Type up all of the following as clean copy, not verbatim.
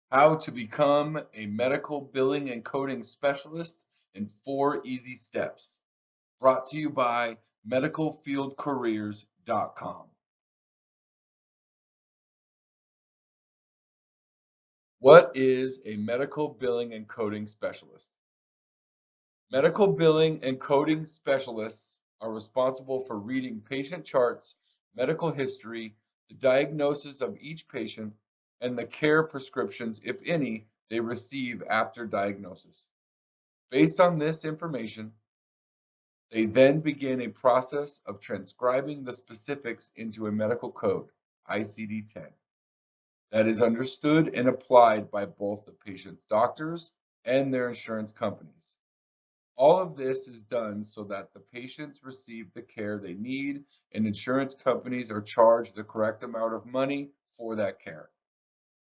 How to become a medical billing and coding specialist in 4 easy steps. Brought to you by medicalfieldcareers.com. What is a medical billing and coding specialist? Medical billing and coding specialists are responsible for reading patient charts, medical history, the diagnosis of each patient, and the care prescriptions, if any, they receive after diagnosis. Based on this information, they then begin a process of transcribing the specifics into a medical code, ICD-10, that is understood and applied by both the patient's doctors and their insurance companies. All of this is done so that the patients receive the care they need and insurance companies are charged the correct amount of money for that care.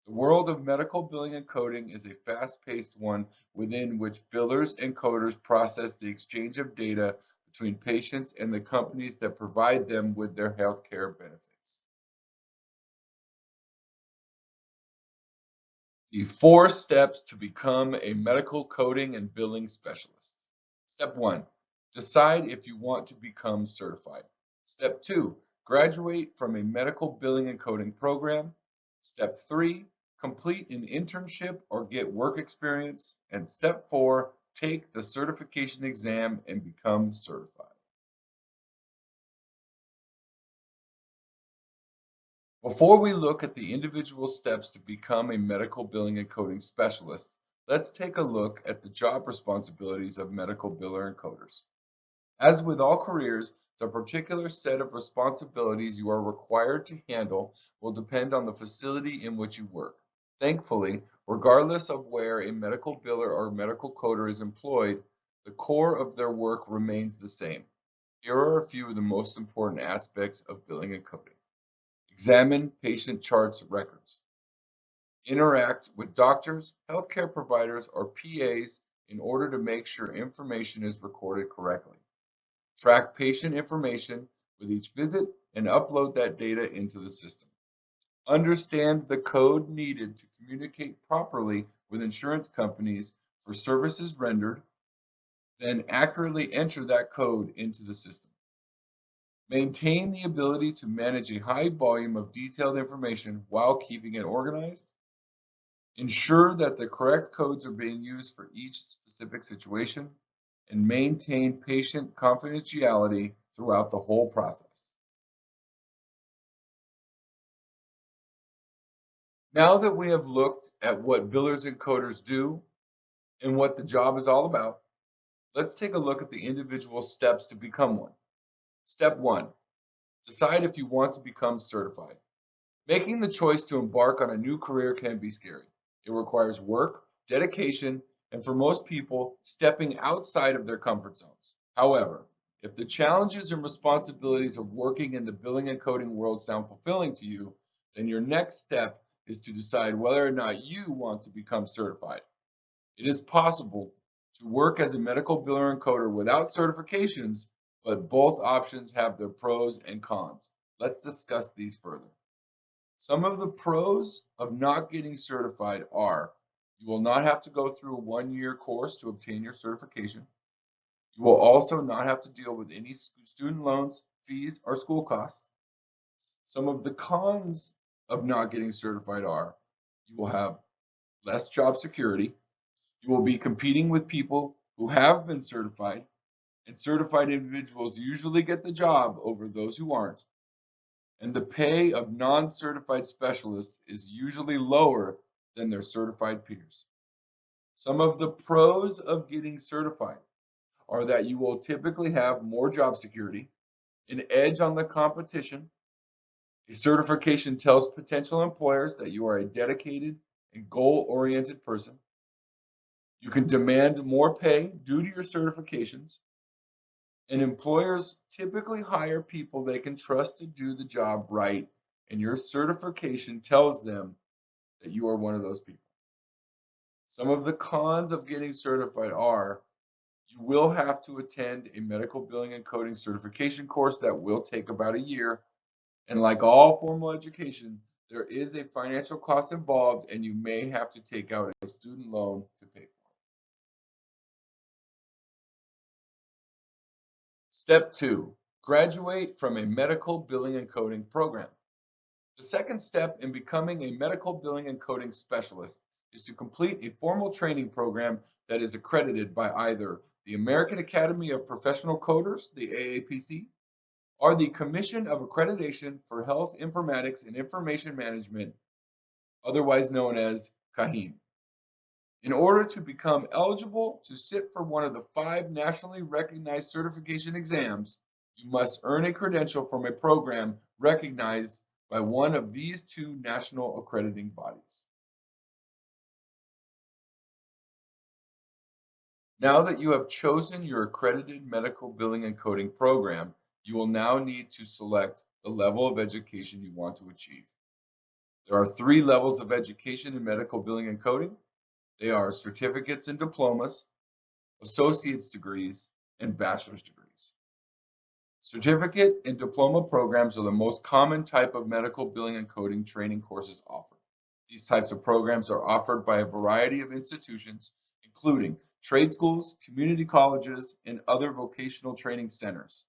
The world of medical billing and coding is a fast-paced one within which billers and coders process the exchange of data between patients and the companies that provide them with their healthcare benefits. The 4 steps to become a medical coding and billing specialist. Step 1, decide if you want to become certified. Step 2, graduate from a medical billing and coding program. Step 3, complete an internship or get work experience. And step 4, take the certification exam and become certified. Before we look at the individual steps to become a medical billing and coding specialist, let's take a look at the job responsibilities of medical biller and coders. As with all careers, the particular set of responsibilities you are required to handle will depend on the facility in which you work. Thankfully, regardless of where a medical biller or medical coder is employed, the core of their work remains the same. Here are a few of the most important aspects of billing and coding. Examine patient charts records. Interact with doctors, healthcare providers, or PAs in order to make sure information is recorded correctly. Track patient information with each visit and upload that data into the system. Understand the code needed to communicate properly with insurance companies for services rendered, then accurately enter that code into the system. Maintain the ability to manage a high volume of detailed information while keeping it organized. Ensure that the correct codes are being used for each specific situation, and maintain patient confidentiality throughout the whole process. Now that we have looked at what billers and coders do and what the job is all about, let's take a look at the individual steps to become one. Step 1, decide if you want to become certified. Making the choice to embark on a new career can be scary. It requires work, dedication, and for most people, stepping outside of their comfort zones. However, if the challenges and responsibilities of working in the billing and coding world sound fulfilling to you, then your next step is to decide whether or not you want to become certified. It is possible to work as a medical biller and coder without certifications, but both options have their pros and cons. Let's discuss these further. Some of the pros of not getting certified are: you will not have to go through a 1-year course to obtain your certification. You will also not have to deal with any student loans, fees, or school costs. Some of the cons of not getting certified are: you will have less job security. You will be competing with people who have been certified, and certified individuals usually get the job over those who aren't. And the pay of non-certified specialists is usually lower than their certified peers. Some of the pros of getting certified are that you will typically have more job security, an edge on the competition. A certification tells potential employers that you are a dedicated and goal-oriented person. You can demand more pay due to your certifications, and employers typically hire people they can trust to do the job right, and your certification tells them that you are one of those people. Some of the cons of getting certified are: you will have to attend a medical billing and coding certification course that will take about a year, and like all formal education, there is a financial cost involved and you may have to take out a student loan to pay for it. Step 2, graduate from a medical billing and coding program. The second step in becoming a medical billing and coding specialist is to complete a formal training program that is accredited by either the American Academy of Professional Coders, the AAPC, or the Commission of Accreditation for Health Informatics and Information Management, otherwise known as COCING. In order to become eligible to sit for one of the 5 nationally recognized certification exams, you must earn a credential from a program recognized by one of these 2 national accrediting bodies. Now that you have chosen your accredited medical billing and coding program, you will now need to select the level of education you want to achieve. There are 3 levels of education in medical billing and coding. They are certificates and diplomas, associate's degrees, and bachelor's degrees. Certificate and diploma programs are the most common type of medical billing and coding training courses offered. These types of programs are offered by a variety of institutions, including trade schools, community colleges, and other vocational training centers.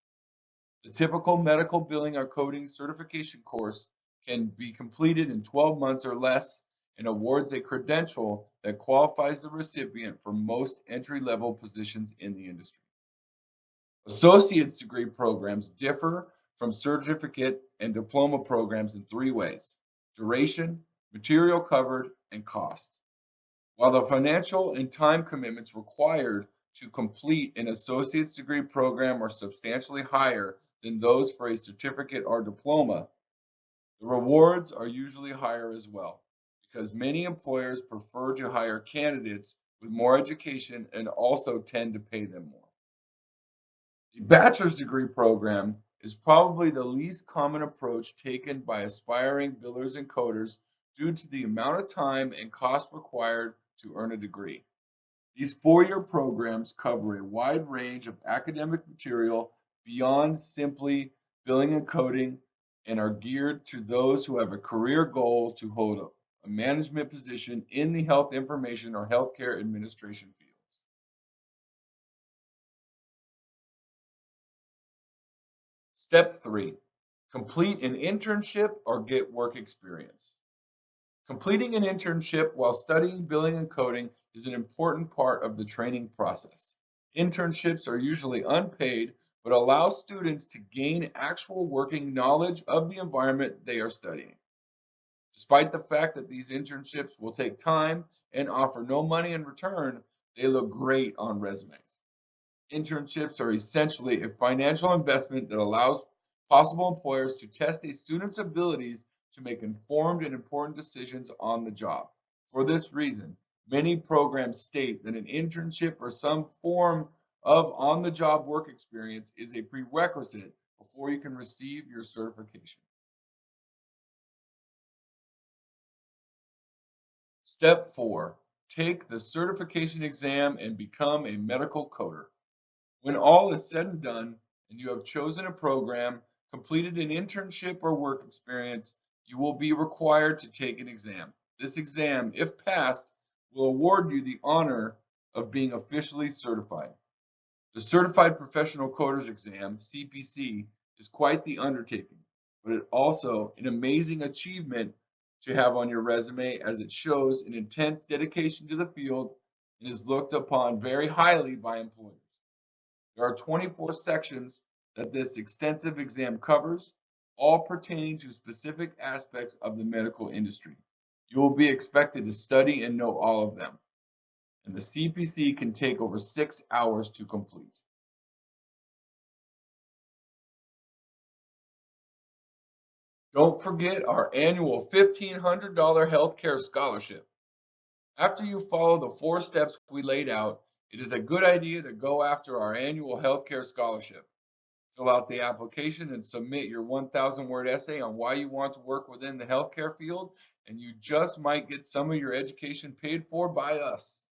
The typical medical billing or coding certification course can be completed in 12 months or less and awards a credential that qualifies the recipient for most entry-level positions in the industry. Associate's degree programs differ from certificate and diploma programs in 3 ways: duration, material covered, and cost. While the financial and time commitments required to complete an associate's degree program are substantially higher than those for a certificate or diploma, the rewards are usually higher as well, because many employers prefer to hire candidates with more education and also tend to pay them more. The bachelor's degree program is probably the least common approach taken by aspiring billers and coders due to the amount of time and cost required to earn a degree. These 4-year programs cover a wide range of academic material beyond simply billing and coding and are geared to those who have a career goal to hold a management position in the health information or healthcare administration fields. Step 3, complete an internship or get work experience. Completing an internship while studying billing and coding is an important part of the training process. Internships are usually unpaid, but allow students to gain actual working knowledge of the environment they are studying. Despite the fact that these internships will take time and offer no money in return, they look great on resumes. Internships are essentially a financial investment that allows possible employers to test a student's abilities to make informed and important decisions on the job. For this reason, many programs state that an internship or some form of on-the-job work experience is a prerequisite before you can receive your certification. Step 4, take the certification exam and become a medical coder. When all is said and done, and you have chosen a program, completed an internship or work experience, you will be required to take an exam. This exam, if passed, will award you the honor of being officially certified. The Certified Professional Coders Exam, CPC, is quite the undertaking, but it also an amazing achievement to have on your resume as it shows an intense dedication to the field and is looked upon very highly by employers. There are 24 sections that this extensive exam covers, all pertaining to specific aspects of the medical industry. You will be expected to study and know all of them, and the CPC can take over 6 hours to complete. Don't forget our annual $1,500 healthcare scholarship. After you follow the 4 steps we laid out, it is a good idea to go after our annual healthcare scholarship. Fill out the application and submit your 1,000-word essay on why you want to work within the healthcare field, and you just might get some of your education paid for by us.